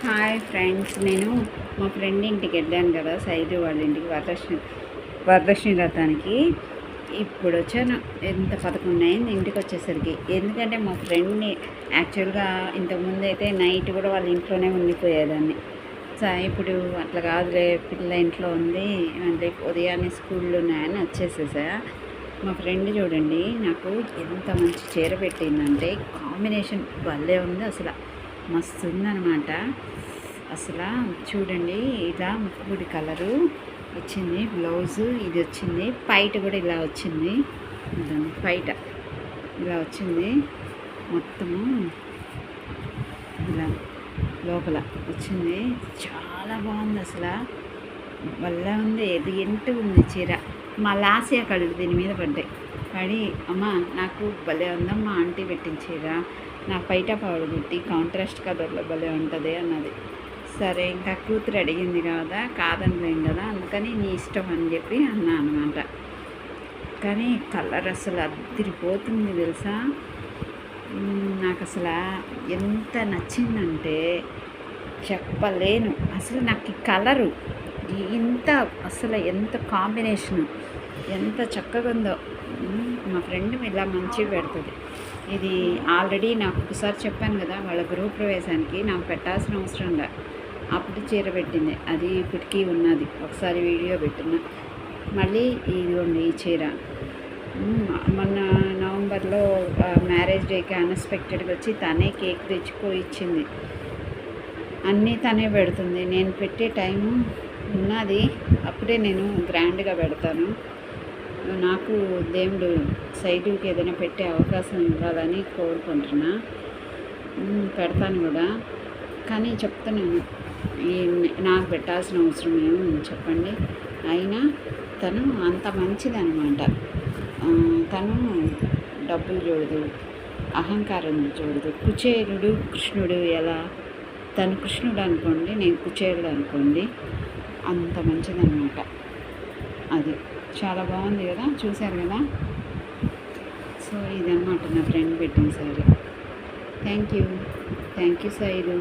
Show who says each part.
Speaker 1: Hi friends, నేను మా friend ఇంటికి వెళ్ళాను కదా, సైజు వాళ్ళ ఇంటికి వరలక్ష్మి వ్రతానికి. ఇప్పుడు వచ్చాను. ఎంత 11 అయింది ఇంటికి వచ్చేసరికి. ఎందుకంటే మా ఫ్రెండ్ని యాక్చువల్గా ఇంతకుముందు అయితే నైట్ కూడా వాళ్ళ ఇంట్లోనే ఉండిపోయేదాన్ని. ఇప్పుడు అట్లా కాదులే, పిల్ల ఇంట్లో ఉంది, రేపు ఉదయాన్నే స్కూల్లో ఉన్నాయని వచ్చేసేసా. మా ఫ్రెండ్ చూడండి, నాకు ఎంత మంచి చీర పెట్టిందంటే కాంబినేషన్ భలే ఉంది, అసలు మస్తు ఉందన్నమాట. అసలు చూడండి, ఇలా ముక్కుడి కలరు వచ్చింది, బ్లౌజు ఇది వచ్చింది, పైట కూడా ఇలా వచ్చింది, పైట ఇలా వచ్చింది, మొత్తము ఇలా లోపల వచ్చింది. చాలా బాగుంది, అసలు భలే ఉంది, ఎదిగింటూ ఉంది చీర. మా లాసియా కడుగు దీని మీద పడి అమ్మ నాకు భలే ఉందమ్మా ఆంటీ పెట్టిన చీర, నా పైట పౌడర్ పెట్టి కాంట్రాస్ట్ కలర్లో భలే ఉంటుంది అన్నది. సరే, ఇంకా కూతురు అడిగింది కదా, కాదనలేం కదా, అందుకని నీ ఇష్టం అని చెప్పి అన్నా అనమాట. కానీ కలర్ అసలు అదిరిపోతుంది తెలుసా. నాకు అసలు ఎంత నచ్చిందంటే చెప్పలేను. అసలు నాకు ఈ కలరు అసలు ఎంత కాంబినేషను ఎంత చక్కగా ఉందో. మా ఫ్రెండ్ ఇలా మంచిగా పెడుతుంది. ఇది ఆల్రెడీ నాకు ఒకసారి చెప్పాను కదా, వాళ్ళ గృహప్రవేశానికి నాకు పెట్టాల్సిన అవసరం లే, అప్పుడు చీర పెట్టింది. అది ఇప్పటికీ ఉన్నది, ఒకసారి వీడియో పెట్టిన. మళ్ళీ ఇదిగోండి ఈ చీర మొన్న నవంబర్లో మ్యారేజ్ డేకి అన్ఎక్స్పెక్టెడ్గా వచ్చి తనే కేక్ ఇచ్చింది. అన్నీ తనే పెడుతుంది. నేను పెట్టే టైము ఉన్నది, అప్పుడే నేను గ్రాండ్గా పెడతాను. నాకు దేవుడు సైడ్కి ఏదైనా పెట్టే అవకాశం ఇవ్వాలని కోరుకుంటున్నా, పెడతాను కూడా. కానీ చెప్తున్నాను, నాకు పెట్టాల్సిన అవసరం ఏముంది చెప్పండి. అయినా తను అంత మంచిదన్నమాట. తను డబ్బులు చూడదు, అహంకారం చూడదు. కుచేలుడు కృష్ణుడు ఎలా, తను కృష్ణుడు అనుకోండి, నేను కుచేలుడు అనుకోండి, అంత మంచిదన్నమాట. అది చాలా బాగుంది కదా, చూశారు కదా. సో ఇదన్నమాట నా ఫ్రెండ్ పెట్టిన సారీ. Thank you సైలు.